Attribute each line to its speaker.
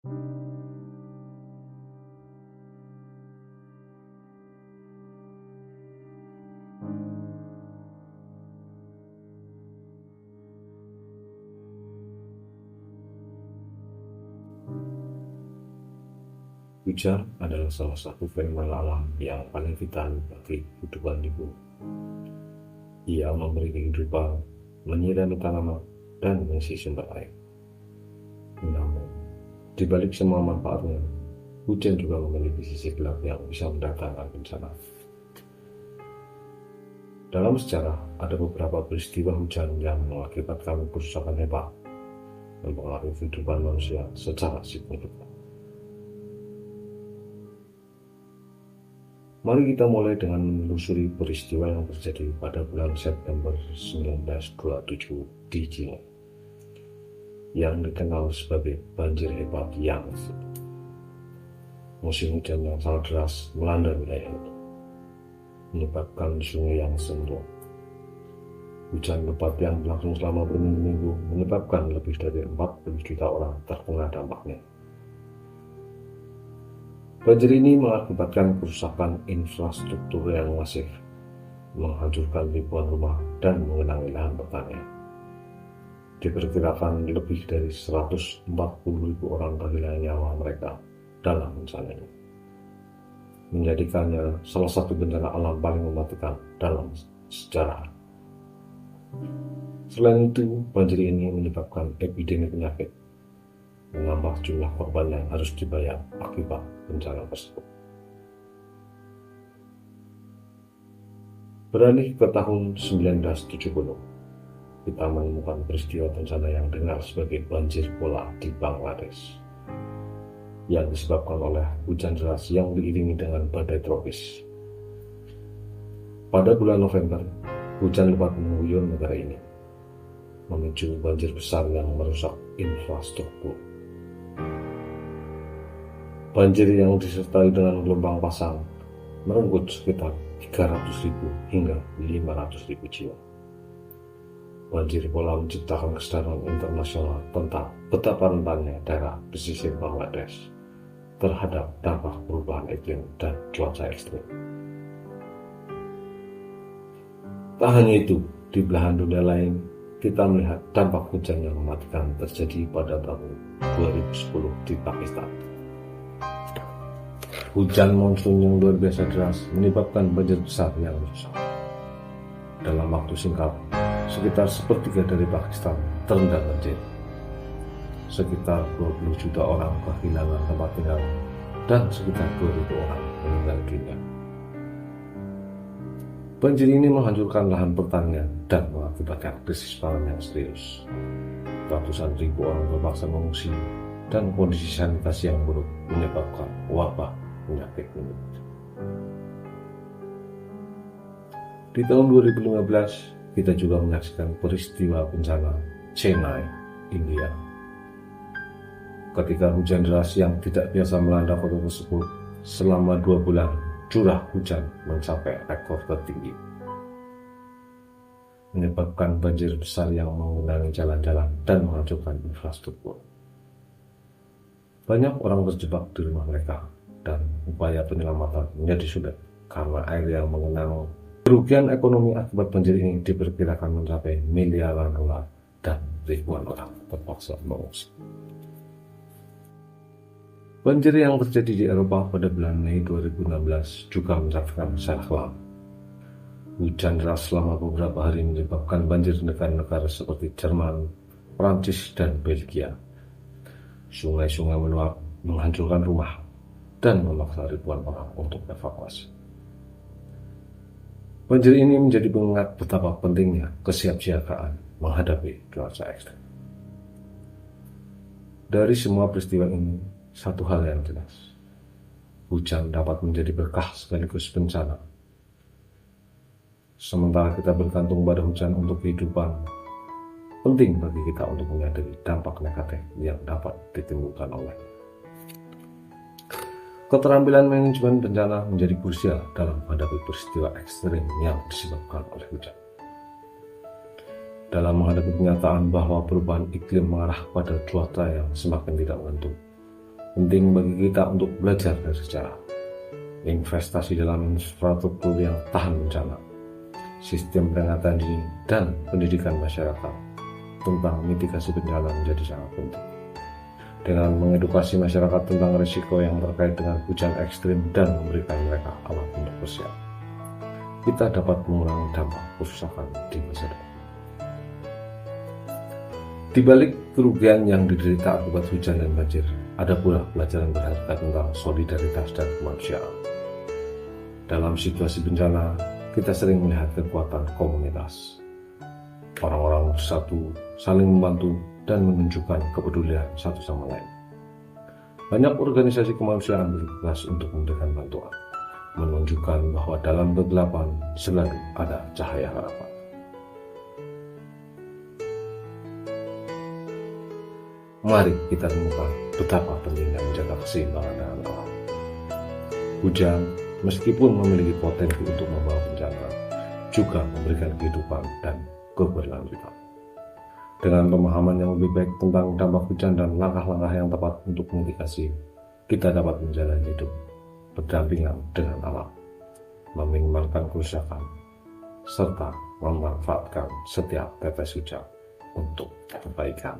Speaker 1: Hujan adalah salah satu fenomena alam yang paling vital bagi kehidupan di bumi. Ia memberi kehidupan, menyirami tanaman, dan mengisi sumber air. Namun, di balik semua manfaatnya, hujan juga memiliki sisi gelap yang bisa mendatangkan bencana. Dalam sejarah, ada beberapa peristiwa hujan yang mengakibatkan kerusakan hebat, mempengaruhi kehidupan manusia secara signifikan. Mari kita mulai dengan menelusuri peristiwa yang terjadi pada bulan September 1927 di China, yang dikenal sebagai banjir hebat Yangtze. Musim hujan yang sangat deras melanda wilayah itu, menyebabkan sungai yang meluap. Hujan lebat yang berlangsung selama berminggu-minggu menyebabkan lebih dari 40 juta orang terkena dampaknya. Banjir ini mengakibatkan kerusakan infrastruktur yang masif, menghancurkan ribuan rumah dan mengenangi lahan pertanian. Diperkirakan lebih dari 140.000 orang kehilangan nyawa mereka dalam bencana ini, menjadikannya salah satu bencana alam paling mematikan dalam sejarah. Selain itu, banjir ini menyebabkan epidemi penyakit, menambah jumlah korban yang harus dibayar akibat bencana tersebut. Beralih ke tahun 1970, kita menemukan peristiwa bencana yang dikenal sebagai banjir bola di Bangladesh, yang disebabkan oleh hujan deras yang diiringi dengan badai tropis. Pada bulan November, hujan lebat mengguyur negara ini, memicu banjir besar yang merusak infrastruktur. Banjir yang disertai dengan gelombang pasang merenggut sekitar 300.000 hingga 500.000 jiwa. Banjir bola menciptakan kesadaran internasional tentang betapa rentannya daerah pesisir Bangladesh terhadap dampak perubahan iklim dan cuaca ekstrim. Tak hanya itu, di belahan dunia lain, kita melihat dampak hujan yang mematikan terjadi pada tahun 2010 di Pakistan. Hujan monsun yang luar biasa deras menyebabkan banjir besar yang merusak. Dalam waktu singkat, sekitar sepertiga dari Pakistan terendam banjir. Sekitar 20 juta orang kehilangan tempat tinggal dan sekitar 2.000 orang meninggal dunia. Banjir ini menghancurkan lahan pertanian dan mengakibatkan krisis pangan yang serius. Ratusan ribu orang terpaksa mengungsi dan kondisi sanitasi yang buruk menyebabkan wabah penyakit ini. Di tahun 2015, kita juga menyaksikan peristiwa bencana Chennai, India. Ketika hujan deras yang tidak biasa melanda kota tersebut, selama 2 bulan curah hujan mencapai rekor tertinggi, menyebabkan banjir besar yang mengenangi jalan-jalan dan menghancurkan infrastruktur. Banyak orang terjebak di rumah mereka, dan upaya penyelamatan menjadi sulit karena air yang mengenang. Kerugian ekonomi akibat banjir ini diperkirakan mencapai miliaran dolar dan ribuan orang terpaksa mengungsi. Banjir yang terjadi di Eropa pada bulan Mei 2016 juga mencatatkan sejarah kelam. Hujan deras selama beberapa hari menyebabkan banjir di negara-negara seperti Jerman, Prancis, dan Belgia. Sungai-sungai meluap, menghancurkan rumah, dan memaksa ribuan orang untuk evakuasi. Banjir ini menjadi pengingat betapa pentingnya kesiapsiagaan menghadapi cuaca ekstrem. Dari semua peristiwa ini, satu hal yang jelas: hujan dapat menjadi berkah sekaligus bencana. Sementara kita bergantung pada hujan untuk kehidupan, penting bagi kita untuk menyadari dampak negatif yang dapat ditimbulkan oleh. Keterampilan manajemen bencana menjadi krusial dalam menghadapi peristiwa ekstrim yang disebabkan oleh hujan. Dalam menghadapi kenyataan bahwa perubahan iklim mengarah pada cuaca yang semakin tidak menentu, Penting bagi kita untuk belajar dari sejarah, investasi dalam infrastruktur yang tahan bencana, sistem peringatan dini, dan pendidikan masyarakat tentang mitigasi bencana menjadi sangat penting. Dengan mengedukasi masyarakat tentang risiko yang terkait dengan hujan ekstrim dan memberikan mereka alat untuk bersiap, kita dapat mengurangi dampak kerusakan di masa depan. Di balik kerugian yang diderita akibat hujan dan banjir, ada pula pelajaran berharga tentang solidaritas dan kemanusiaan. Dalam situasi bencana, kita sering melihat kekuatan komunitas. Orang-orang bersatu, saling membantu, dan menunjukkan kepedulian satu sama lain. Banyak organisasi kemanusiaan bertugas untuk memberikan bantuan, menunjukkan bahwa dalam kegelapan selalu ada cahaya harapan. Mari kita temukan betapa pentingnya menjaga keseimbangan dengan alam. Hujan, meskipun memiliki potensi untuk membawa bencana, juga memberikan kehidupan dan keberlanjutan. Dengan pemahaman yang lebih baik tentang dampak hujan dan langkah-langkah yang tepat untuk mitigasi, kita dapat menjalani hidup berdampingan dengan alam, meminimalkan kerusakan, serta memanfaatkan setiap tetes hujan untuk kebaikan.